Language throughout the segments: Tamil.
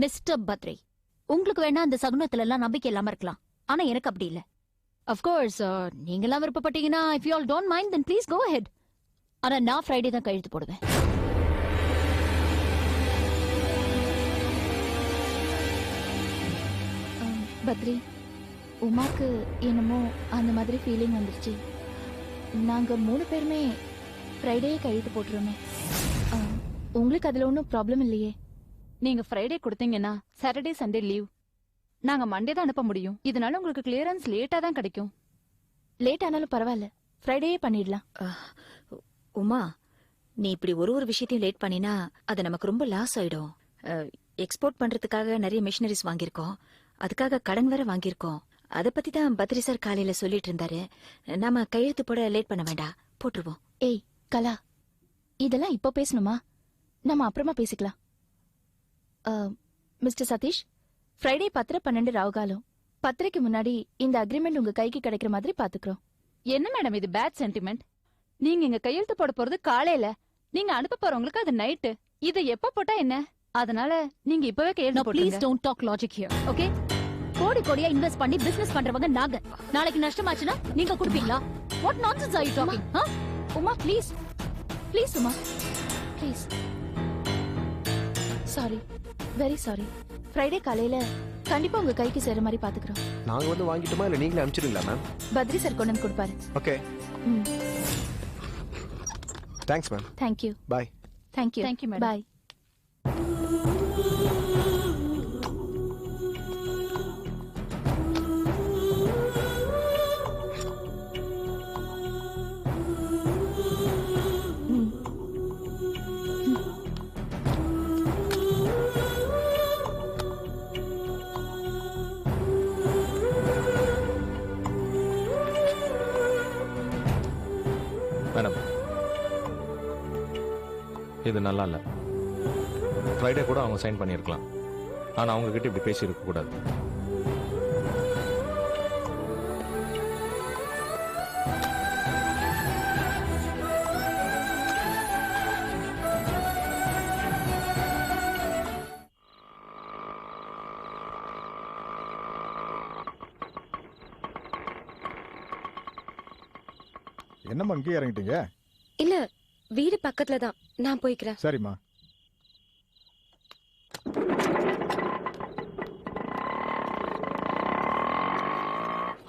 மிஸ்டர் பத்ரி, உங்களுக்கு வேணா அந்த சகுனத்துல எல்லாம் நம்பிக்கை இல்லாம இருக்கலாம். ஆனா எனக்கு அப்படி இல்ல. அஃப்கோர்ஸ் நீங்களாம் விருப்பப்பட்டீங்கன்னா if you all don't mind then please go ahead. ஆனா நான் ஃப்ரைடே தான் கையெழுத்து போடுவேன். பத்ரி, உமாக்கு என்னமோ அந்த மாதிரி ஃபீலிங் வந்துருச்சு. நாங்க 3 பேருமே ஃப்ரைடே கையெழுத்து போட்டுருமே. உங்களுக்கு அதுல ஒன்றும் ப்ராப்ளம் இல்லையே? நீங்க ஃப்ரைடே கொடுத்தீங்கன்னா சாட்டர்டே சண்டே லீவ். நாங்க மண்டே தான் அனுப்ப முடியும். இதனால உங்களுக்கு கிளியரன்ஸ் லேட்டா தான் கிடைக்கும். லேட் ஆனாலும் பரவாயில்ல, ஃப்ரைடேயே பண்ணிடலாம். உமா, நீ இப்படி ஒரு விஷயத்தையும் லேட் பண்ணினா அது நமக்கு ரொம்ப லாஸ் ஆயிடும். எக்ஸ்போர்ட் பண்றதுக்காக நிறைய மிஷினரிஸ் வாங்கியிருக்கோம். அதுக்காக கடன் வேற வாங்கியிருக்கோம். அத பத்தி தான் பத்ரி சார் காலையில சொல்லிட்டு இருந்தாரு. நாம கையெழுத்து போட லேட் பண்ண வேண்டாம், போட்டுருவோம். ஏய் கலா, இதெல்லாம் இப்போ பேசணுமா? நம்ம அப்புறமா பேசிக்கலாம். மிஸ்டர் சதீஷ், ஃப்ரைடே 10:12 ராவுகாலம். 10:30க்கு முன்னாடி இந்த அக்ரிமெண்ட் உங்க கைக்கு கிடைக்கிற மாதிரி பாத்துக்கிறோம். என்ன மேடம் இது பேட் சென்டிமெண்ட்? நீங்க இங்க கையெழுத்து போட போறது காலையில, நீங்க அனுப்ப போறவங்களுக்கு அது நைட்டு. இத எப்ப போட்டா என்ன? அதனால நீங்க இப்பவே கையெழுத்து போடுங்க. Please don't talk logic here, okay? கோடி கோடியா இன்வெஸ்ட் பண்ணி பிசினஸ் பண்றவங்க நாங்க. நாளைக்கு நஷ்டமாச்சுனா நீங்க கொடுப்பீங்களா? What nonsense are you talking? Uma please, please Uma please. Sorry, very sorry. Friday காலையில கண்டிப்பா உங்க கைக்கு சேர மாதிரி பாத்துக்கிறோம். நாங்க வந்து வாங்கிட்டோமா இல்ல நீங்களே அனுப்பிச்சிடுங்களா மேம்? பத்ரி சார் கொண்டு வந்து கொடுப்பாரு. Okay, thanks ma'am. Thank you. Bye. Thank you. Thank you madam. Bye. Madam, இது நல்லா இல்ல. ஃப்ரைடே கூட அவங்க சைன் பண்ணியிருக்கலாம். ஆனா அவங்க கிட்ட இப்படி பேசி இருக்க கூடாது. என்னம்மா இங்கே இறங்கிட்டீங்க? இல்ல, வீடு பக்கத்துல தான், நான் போய்க்கிறேன். சரிம்மா.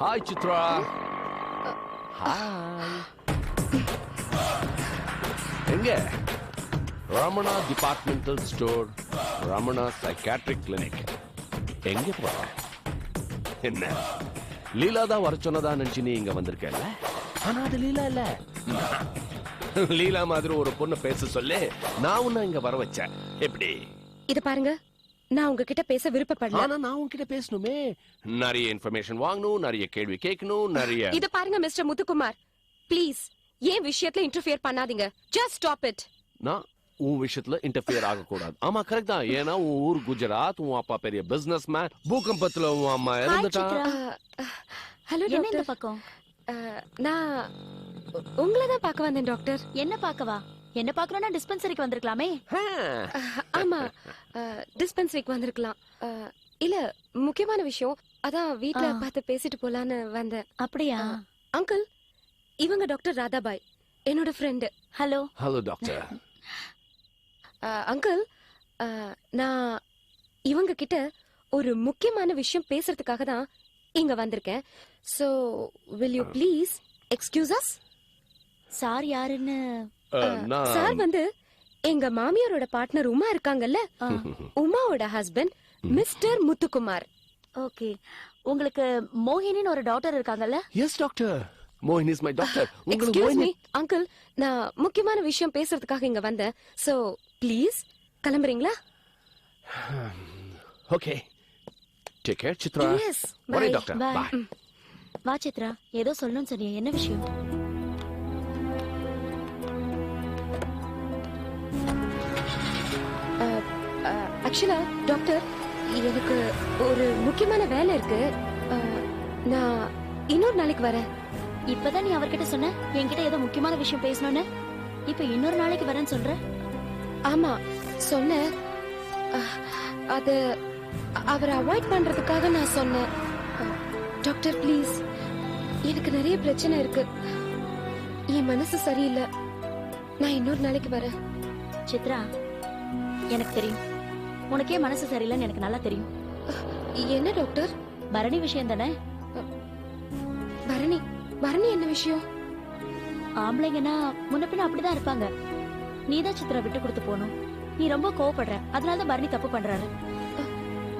ஹாய் சித்ரா. ஹாய். எங்க? Ramana departmental store, Ramana psychiatric clinic. எங்க போற? என்ன லீலா தான் வர சொன்னதா நினைச்சு நீ இங்க வந்திருக்கல? ஆனா அது லீலா இல்ல. லீலா மாதிரி ஒரு பொண்ணு பேச சொல்லி நான் உன்னை இங்க வர வச்சேன். எப்படி? இத பாருங்க, நான் உங்ககிட்ட பேச விருப்பப்படல. ஆனா நான் உன்கிட்ட பேசணுமே. நிறைய இன்ஃபர்மேஷன் வாங்கணும், நிறைய கேள்வி கேட்கணும், நிறைய. இத பாருங்க மிஸ்டர் முத்துக்குமார், ப்ளீஸ் ஏன் விஷயத்துல இன்டர்ஃபியர் பண்ணாதீங்க. Just stop it. நான் உன் விஷயத்துல இன்டர்ஃபியர் ஆக கூடாது. ஆமா கரெக்ட் தான். ஏன்னா உன் ஊர் குஜராத், உன் அப்பா பெரிய பிசினஸ் மேன், பூகம்பத்துல உன் அம்மா இறந்துட்டா. ஹலோ என்ன இந்த டாக்டர். பக்கம்? நான் உங்களை தான் பார்க்க வந்தேன் டாக்டர். என்ன பார்க்கவா? என்ன பார்க்கணும்னா டிஸ்பென்சரிக்கு வந்திருக்கலாமே. ஆமா, டிஸ்பென்சரிக்கு வந்திருக்கலாம். இல்ல, முக்கியமான விஷயம், அதான் வீட்ல பார்த்து பேசிட்டு போலான்னு வந்தேன். அப்படியா? அங்கிள், இவங்க டாக்டர் ராதாபாய், என்னோட friend. Hello. Hello doctor. Uncle, நான் இவங்க கிட்ட ஒரு முக்கியமான விஷயம் பேசுறதுக்காக தான் இங்க வந்திருக்கேன். So will you please excuse us? Sir யாருன்னு? சார் வந்து எங்க மாமியாரோட பார்ட்னர் உமா இருக்காங்கல்ல, உமாவோட ஹஸ்பண்ட் மிஸ்டர் முத்துக்குமார். ஓகே. உங்களுக்கு மோகினின்னு ஒரு டாட்டர் இருக்காங்கல்ல? எஸ் டாக்டர், மோகினி is my doctor. Excuse me uncle, நான் முக்கியமான விஷயம் பேசுறதுக்காக இங்க வந்தேன். So ப்ளீஸ் கிளம்புறீங்களா? Okay, take care Chitra. Yes, வரேன் bye. டாக்டர். Bye. பை. வா சித்ரா, ஏதோ சொல்லணும்னு சொன்னியே, என்ன விஷயம்? ஆக்சுவலா டாக்டர், எனக்கு ஒரு முக்கியமான வேலை இருக்கு. நான் இன்னொரு நாளைக்கு வரேன். இப்பதான் நீ அவர்கிட்ட சொன்ன என்கிட்ட ஏதோ முக்கியமான விஷயம் பேசணும்னு. இப்ப இன்னொரு நாளைக்கு வரேன்னு சொல்ற? ஆமா சொன்னேன். அது அவரை அவாய்ட் பண்றதுக்காக நான் சொன்னேன். டாக்டர் ப்ளீஸ், எனக்கு நிறைய பிரச்சனை இருக்கு. என் மனசு சரியில்லை. நான் இன்னொரு நாளைக்கு வரேன். சித்ரா, எனக்கு தெரியும் உனக்கே மனசு சரியில்லைன்னு எனக்கு நல்லா தெரியும். என்ன டாக்டர்? பரணி விஷயம் தானே? பரணி பரணி என்ன விஷயம்? ஆம்பளைங்கன்னா முன்ன பின்ன அப்படிதான் இருப்பாங்க. நீதான் சித்ரா விட்டு கொடுத்து போகணும். நீ ரொம்ப கோவப்படுற, அதனாலதான் பரணி தப்பு பண்றாரு.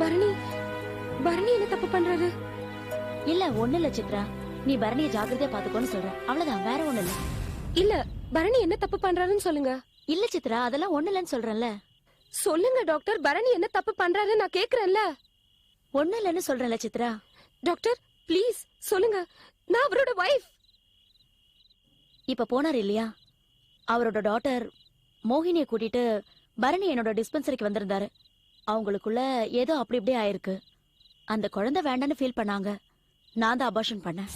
பரணி பரணி என்ன தப்பு பண்றாரு? இல்ல ஒண்ணு இல்ல சித்ரா, நீ பரணியை ஜாக்கிரதையா பாத்துக்கோன்னு சொல்ற, அவ்வளவுதான், வேற ஒண்ணு இல்ல. இல்ல பரணி என்ன தப்பு பண்றாருன்னு சொல்லுங்க. இல்ல சித்ரா, அதெல்லாம் ஒண்ணு இல்லன்னு சொல்றேன்ல. சொல்லுங்க டாக்டர், பரணி என்ன தப்பு பண்றாருன்னு நான் கேக்குறேன்ல. ஒண்ணு இல்லன்னு சொல்றேன்ல சித்ரா. டாக்டர் ப்ளீஸ் சொல்லுங்க, நான் அவரோட வைஃப். இப்ப போனார் இல்லையா, அவரோட டாட்டர் மோகினியை கூட்டிட்டு பரணி என்னோட டிஸ்பென்சரிக்கு வந்திருந்தாரு. அவங்களுக்குள்ள ஏதோ அப்படி இப்படி ஆயிருக்கு. அந்த குழந்தை வேண்டான்னு ஃபீல் பண்ணாங்க. நான் தான் அபார்ஷன் பண்ணேன்.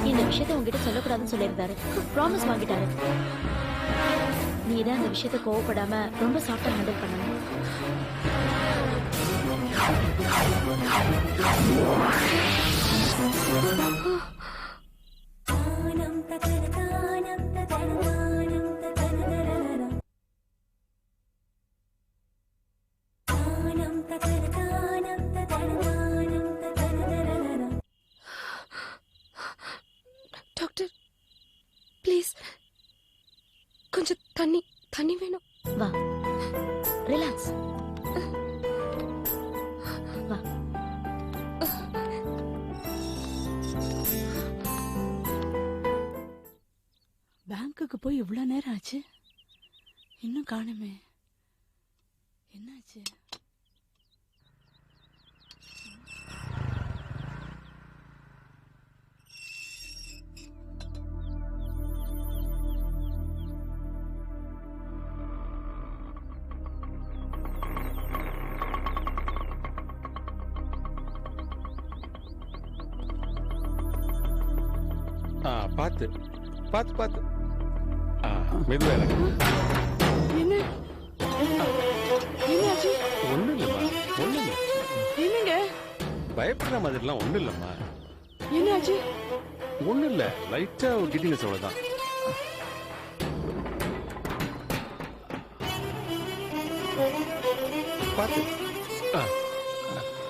இந்த விஷயத்த உங்ககிட்ட சொல்லக்கூடாதுன்னு சொல்லியிருந்தாரு. ப்ராமிஸ் வாங்கிட்டாரு. நீ தான் அந்த விஷயத்த கோவப்படாம ரொம்ப சாஃப்டா ஹேண்டில் பண்ணணும். டாக்டர் ப்ளீஸ், கொஞ்சம் தண்ணி வேணும். வா, ரிலாக்ஸ். வா. பேங்க்குக்கு போய் இவ்வளவு நேரம் ஆச்சு, இன்னும் காணுமே. என்னாச்சு? பாத்து பாத்து பாத்து மெதுவா இறங்கு. என்ன என்னாச்சு? ஒண்ணு இல்லம்மா, ஒண்ணு இல்ல. என்னங்க பயப்படுற மாதிரிலாம் ஒண்ணு இல்லம்மா. என்னாச்சு? ஒண்ணு இல்ல, லைட்டா ஒரு கிட்டினஸ் அவ்வளவுதான். பாத்து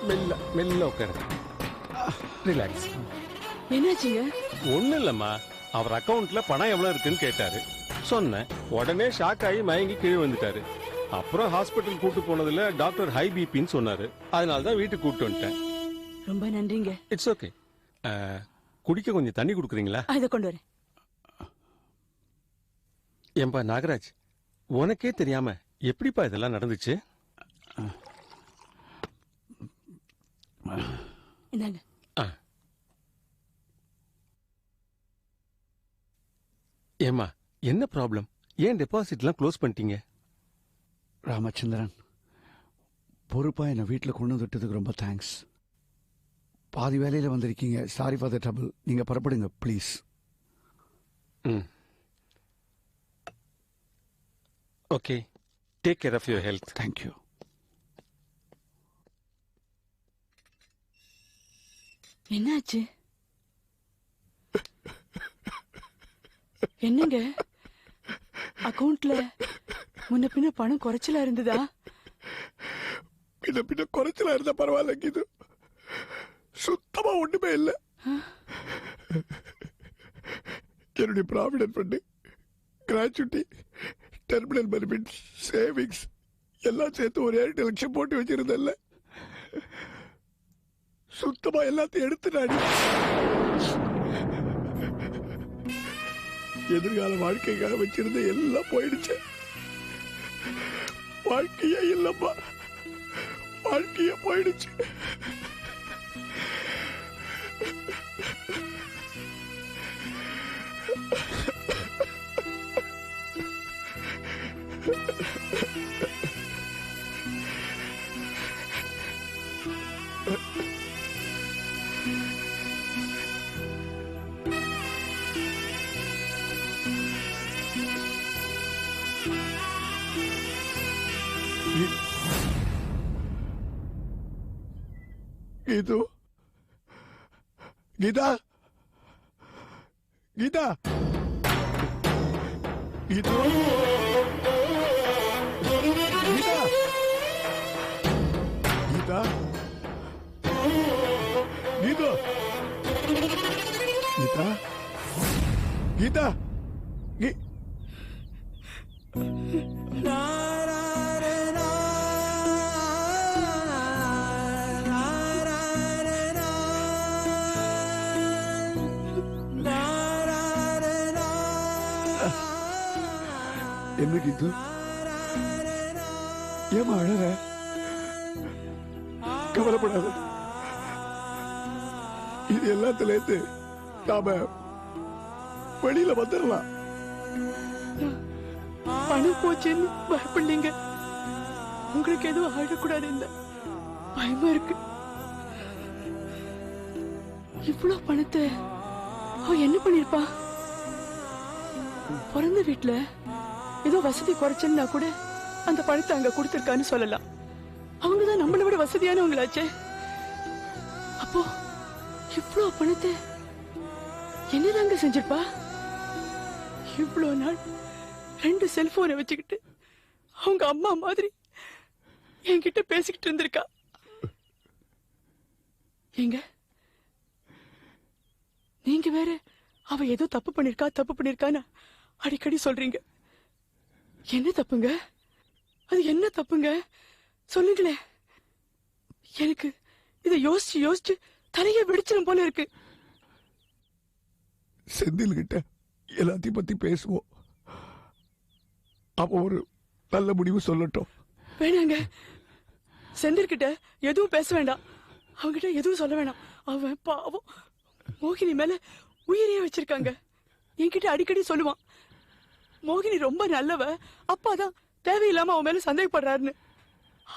மெல்ல மெல்ல உட்காருங்க. ரிலாக்ஸ். என்னாச்சுங்க? ஒண்ணு இல்லம்மா, அவர் அக்கவுண்ட்ல பணம் எவ்வளவு இருக்குன்னு கேட்டாரு. சொன்னேன். உடனே ஷாக் ஆகி மயங்கி கீழே வந்துட்டாரு. அப்புறம் ஹாஸ்பிட்டல் கூட்டு போனதுல டாக்டர் ஹை பிபின்னு சொன்னாரு. அதனாலதான் வீட்டுக்கு கூட்டு வந்துட்டேன். ரொம்ப நன்றிங்க. It's okay. குடிக்க கொஞ்சம் தண்ணி குடுக்குறீங்களா? இதை கொண்டு வரேன். ஏம்பா நாகராஜ், உனக்கே தெரியாம எப்படிப்பா இதெல்லாம் நடந்துச்சு? இந்தாங்க. ஏமா என்ன ப்ராப்ளம்? ஏன் டெபாசிட்லாம் க்ளோஸ் பண்ணிட்டீங்க? ராமச்சந்திரன், பொறுப்பா என்னை வீட்டில் கொண்டு வந்துட்டதுக்கு ரொம்ப தேங்க்ஸ். பாதி வேலையில் வந்திருக்கீங்க. Sorry for the trouble. நீங்க புறப்படுங்க please. Okay, take care of your health. Thank you. என்னாச்சு? என்னங்க, அக்கவுண்ட்ல முன்ன பின்ன பணம் குறைச்சலா இருந்ததா? பின்ன குறைச்சலா இருந்தா பரவாயில்ல, இது சுத்தமா ஒண்ணுமே இல்லை. என்னுடைய provident fund, gratuity, terminal benefit, savings எல்லாம் சேர்த்து ஒரு 7 லட்சம் போட்டு வச்சிருந்தேன்ல, சுத்தமா எல்லாத்தையும் எடுத்துட்டாடி. எதிர்கால வாழ்க்கைக்காக வச்சிருந்த எல்லாம் போயிடுச்சு. வாழ்க்கையே இல்லப்பா, வாழ்க்கையே போயிடுச்சு. கீது கீதா கீதா கீது கீதா கீதா கீதா கீதா கீதா என்ன கீது ஏமா அழற கவலைப்படாத இது எல்லாத்துல இருந்து நாம வெளியில வந்துடலாம் பணம் போச்சுன்னு பயப்படலீங்க உங்களுக்கு எதுவும் ஆயிடக்கூடாது இல்ல பயமா இருக்கு இவ்வளவு பணத்தை அவ என்ன பண்ணிருப்பா பிறந்த வீட்டுல ஏதோ வசதி குறைச்சல்னா கூட அந்த பணத்தை அங்க கொடுத்திருக்கான்னு சொல்லலாம் அவங்கதான் நம்மளை விட வசதியானவங்களாச்சே அப்போ இவ்வளவு பணத்தை என்னதாங்க செஞ்சிருப்பா இவ்வளவு நாள் 2 செல்போனை வச்சுக்கிட்டு அவங்க அம்மா மாதிரி என்கிட்ட பேசிக்கிட்டு இருந்திருக்கா ஏங்க நீங்க வேற அவ ஏதோ தப்பு பண்ணிருக்கான்னு அடிக்கடி சொல்றீங்க என்ன தப்புங்க அது என்ன தப்புங்க சொல்லுங்களே எனக்கு இதை யோசிச்சு தலையை வெடிச்சிடும் போல இருக்கு செந்தில் கிட்ட எல்லாத்தையும் பத்தி பேசுவோம் அப்ப ஒரு நல்ல முடிவு சொல்லட்டும் வேணாங்க செந்தில்கிட்ட எதுவும் பேச வேண்டாம் அவங்கிட்ட எதுவும் சொல்ல வேணாம் அவன் பாவம் மோகினி மேல உயிரையே வச்சிருக்காங்க என்கிட்ட அடிக்கடி சொல்லுவான் மோகினி ரொம்ப நல்லவ அப்பாதான் தேவையில்லாம அவன் மேல சந்தேகப்படுறாருன்னு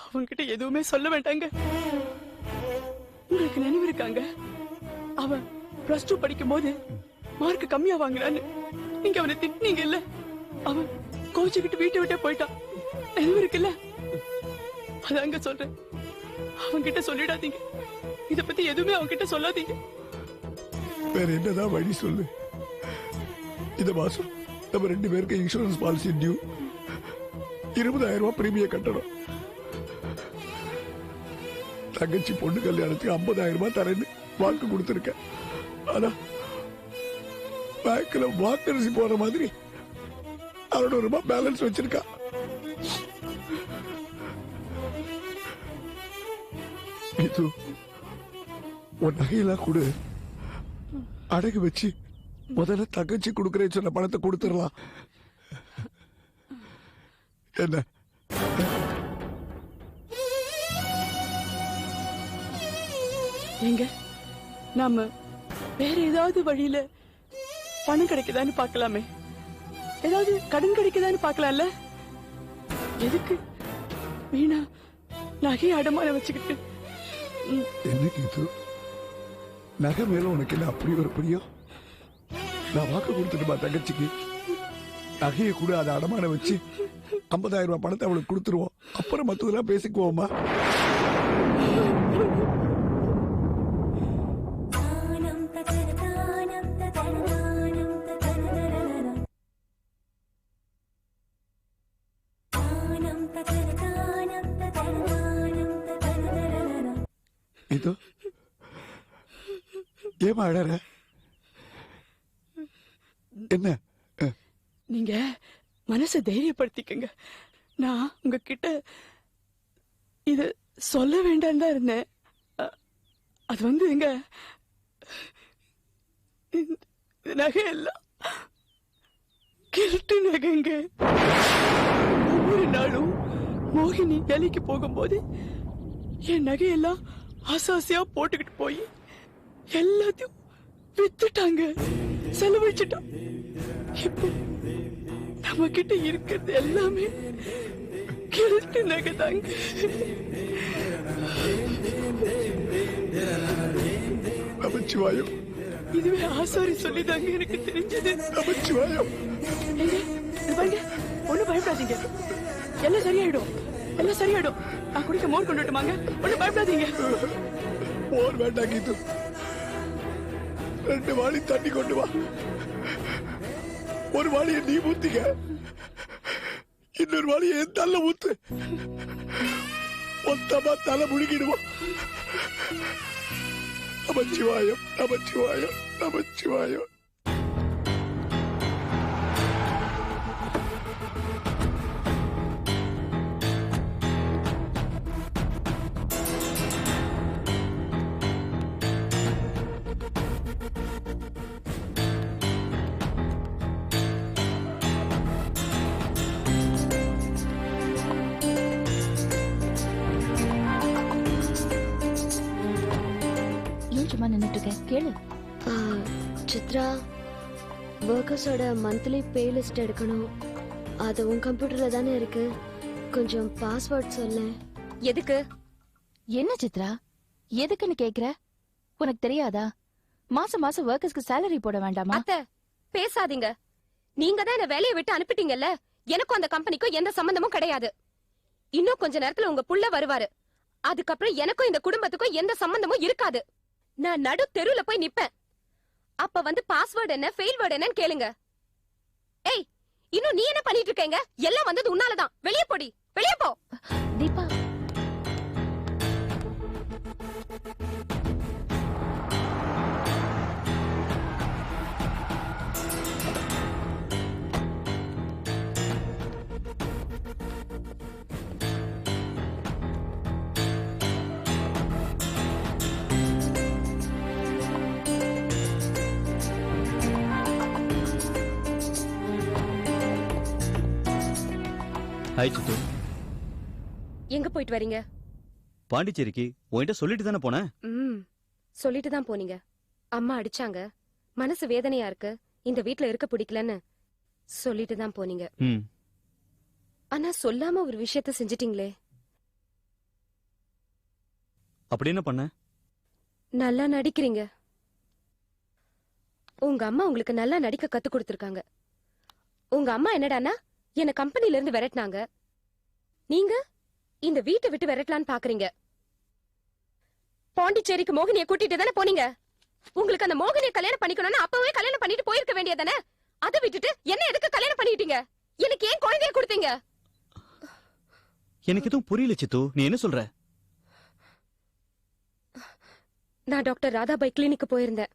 அவன்கிட்ட எதுவுமே சொல்ல வேண்டாங்க உங்களுக்கு நினைவு இருக்காங்க அவன் +2 படிக்கும் போது மார்க் கம்மியா வாங்கினான்னு நீங்க அவனை திட்டினீங்க இல்ல அவன் கோச்சுக்கிட்டு வீட்டை விட்டே போயிட்டான் நினைவு இருக்குல்ல அதாங்க சொல்றேன் அவன்கிட்ட சொல்லிடாதீங்க இத பத்தி எதுவுமே அவன்கிட்ட சொல்லாதீங்க வேற என்னதான் வழி சொல்லு இந்த மாசம் நம்ம 2 பேருக்கு இன்சூரன்ஸ் பாலிசி டியூ 20,000 ரூபாய் பிரீமியம் கட்டணும் தங்கச்சி பொண்ணு கல்யாணத்துக்கு 50,000 ரூபாய் தரேன்னு வாக்கு கொடுத்துருக்கேன் ஆனா பேங்க்ல வாக்கரிசி போற மாதிரி 600 ரூபாய் பேலன்ஸ் வச்சிருக்கா இது உன் நகையெல்லாம் கொடு அடகு வச்சு முதல்ல தங்கச்சி கொடுக்கறேன்னு சொன்ன பணத்தை கொடுத்துடலாம் என்ன எங்க நாம வேற ஏதாவது வழியில பணம் கிடைக்குதான்னு பார்க்கலாமே ஏதாவது கடன் கிடைக்குதான்னு பார்க்கலாம்ல எதுக்கு வீணா நகையை அடமான வச்சுக்கிட்டு என்ன இது நகை மேல உனக்கு என்ன அப்படி ஒரு பிரியம் நான் வாக்கு கொடுத்துட்டுமா தங்கச்சிக்கு நகையை கூட அதை அடமான வச்சு 50,000 ரூபாய் பணத்தை அவளுக்கு கொடுத்துருவோம் அப்புறம் மத்ததெல்லாம் பேசிக்குவோமா இது ஏமா அழற என்ன நீங்க மனசை தைரியப்படுத்திக்கங்க நான் உங்ககிட்ட இது சொல்ல வேண்டாம் தான் இருந்தேன் அது வந்து எங்க நகை எல்லாம் கிழட்டு நகைங்க ஒவ்வொரு நாளும் மோகினி வேலைக்கு போகும்போது என் நகையெல்லாம் ஆசாசியா போட்டுக்கிட்டு போய் எல்லாத்தையும் வித்துட்டாங்க செலவழிச்சுட்டான் இப்போ நம்ம கிட்ட இருக்கிறது எல்லாமே கிழட்டு நகை தாங்க நமச்சிவாயம் இதுவே ஆசாரி சொல்லிதாங்க எனக்கு தெரிஞ்சது நமச்சிவாயம் பாருங்க ஒண்ணும் பயப்படாதீங்க எல்லாம் சரியாயிடும் நான் குடிக்க மோர் கொண்டு வரட்டுமாங்க ஒண்ணும் பயப்படாதீங்க போர் வேண்டாம் கீது. 2 வாளி தண்ணி கொண்டு வா. ஒரு வாளியை நீ ஊத்திக்க, இன்னொரு வாளியை என் தள்ள ஊத்து. மொத்தமா தலை முழுகிடுவோம். நமச்சிவாயம், நமச்சிவாயம், நமச்சிவாயம். சும்மா நின்னுட்டு இருக்கேன், கேளு. சித்ரா, ஒர்க்கர்ஸோட மந்த்லி பே லிஸ்ட் எடுக்கணும். அது உன் கம்ப்யூட்டர்ல தானே இருக்கு. கொஞ்சம் பாஸ்வேர்ட் சொல்ல. எதுக்கு? என்ன சித்ரா, எதுக்குன்னு கேக்குற? உனக்கு தெரியாதா? மாசம் மாசம் ஒர்க்கர்ஸ்க்கு சேலரி போட வேண்டாமா? அத்தை, பேசாதீங்க. நீங்க தான் என்ன வேலையை விட்டு அனுப்பிட்டீங்கல்ல. எனக்கும் அந்த கம்பெனிக்கும் எந்த சம்பந்தமும் கிடையாது. இன்னும் கொஞ்ச நேரத்துல உங்க புள்ள வருவாரு. அதுக்கப்புறம் எனக்கும் இந்த குடும்பத்துக்கும் எந்த சம்பந்தமும் இருக்காது. நான் நடு தெருவுல போய் நிப்பேன். அப்ப வந்து பாஸ்வேர்ட் என்ன, ஃபெயில் வேர்ட் என்னன்னு கேளுங்க. ஏய், இன்னும் நீ என்ன பண்ணிட்டு இருக்கீங்க? எல்லாம் வந்தது உன்னாலதான். வெளியே போடி, வெளியே போ. தீபா, ஹாய் சித்து. எங்க போயிட்டு வரீங்க? பாண்டிச்சேரிக்கு. உன்கிட்ட சொல்லிட்டு தானே போனேன். சொல்லிட்டு தான் போனீங்க. அம்மா அடிச்சாங்க, மனசு வேதனையா இருக்கு, இந்த வீட்ல இருக்க பிடிக்கலன்னு சொல்லிட்டு தான் போனீங்க. ஆனா சொல்லாம ஒரு விஷயத்த செஞ்சிட்டீங்களே. அப்படி என்ன பண்ண? நல்லா நடிக்கிறீங்க. உங்க அம்மா உங்களுக்கு நல்லா நடிக்க கத்து கொடுத்திருக்காங்க. உங்க அம்மா என்னடானா என்ன கம்பெனில இருந்து விரட்டினாங்க. நீங்க இந்த வீட்டை விட்டு விரட்டலான்னு பாக்குறீங்க. பாண்டிச்சேரிக்கு மோகினியை கூட்டிட்டு தானே போனீங்க. உங்களுக்கு அந்த மோகினியை கல்யாணம் பண்ணிக்கணும்னு அப்பவே கல்யாணம் பண்ணிட்டு போயிருக்க வேண்டியதானே. அதை விட்டுட்டு என்ன எதுக்கு கல்யாணம் பண்ணிட்டீங்க? எனக்கு ஏன் குழந்தைய கொடுத்தீங்க? எனக்கு எதுவும் புரியல சித்து. நீ என்ன சொல்ற? நான் டாக்டர் ராதாபாய் கிளினிக்கு போயிருந்தேன்.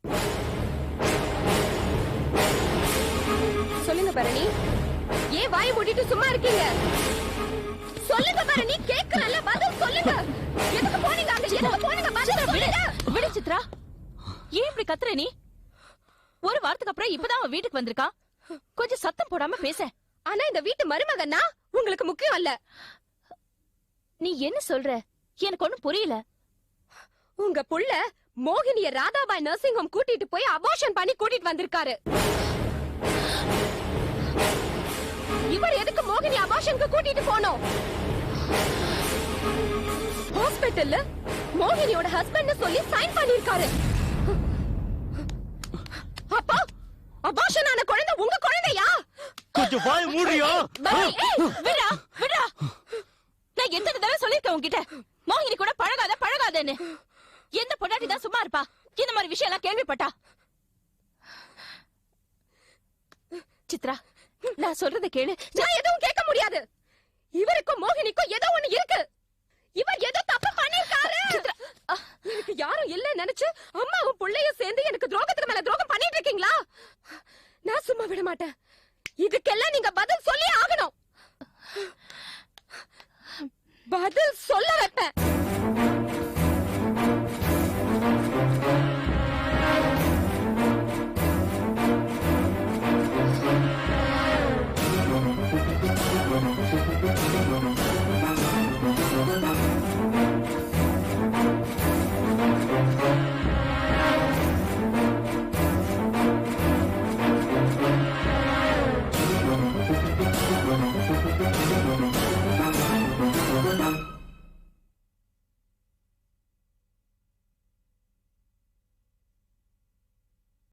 சொல்லுங்க பரணி, ஏன் வாயை மூடிட்டு சும்மா இருக்கீங்க? சொல்லுங்க பரணி, கேட்கல, பதில் சொல்லுங்க. எதுக்கு போனீங்க அங்க? எதுக்கு போனீங்க? பதில் சொல்லுங்க. விடு சித்ரா, ஏன் இப்படி கத்துற நீ? ஒரு வாரத்துக்கு அப்புறம் இப்பதான் அவன் வீட்டுக்கு வந்திருக்கான். கொஞ்சம் சத்தம் போடாம பேச. ஆனா இந்த வீட்டு மருமகன்னா உங்களுக்கு முக்கியம் அல்ல. நீ என்ன சொல்ற? எனக்கு ஒண்ணும் புரியல. உங்க புள்ள மோகினிய ராதாபாய் நர்சிங் ஹோம் கூட்டிட்டு போய் அபார்ஷன் பண்ணி கூட்டிட்டு வந்திருக்காரு. இவர் எதுக்கு மோகினி அபார்ஷனுக்கு கூட்டிட்டு போனோம்? ஹாஸ்பிடல்ல மோகினியோட ஹஸ்பண்ட் சொல்லி சைன் பண்ணிருக்காரு. அப்பா, அபார்ஷன் ஆன குழந்தை உங்க குழந்தையா? கொஞ்சம் வாய் மூடியா? விடா விடா. நான் எத்தனை தடவை சொல்லிருக்கேன் உன்கிட்ட, மோகினி கூட பழகாதன்னு. எந்த பொண்டாட்டி தான் சும்மா இருப்பா இந்த மாதிரி விஷயம் எல்லாம் கேள்விப்பட்டா? சித்ரா, நான் சொல்றத கேளு. நான் எதுவும் கேட்க முடியாது. இவருக்கும் மோகினிக்கும் ஏதோ ஒண்ணு இருக்கு. இவர் ஏதோ தப்பு பண்ணிருக்காரு. எனக்கு யாரும் இல்ல நினைச்சு அம்மாவும் புள்ளையும் சேர்ந்து எனக்கு துரோகத்துக்கு மேல துரோகம் பண்ணிட்டு இருக்கீங்களா? நான் சும்மா விட மாட்டேன். இதுக்கெல்லாம் நீங்க பதில் சொல்லி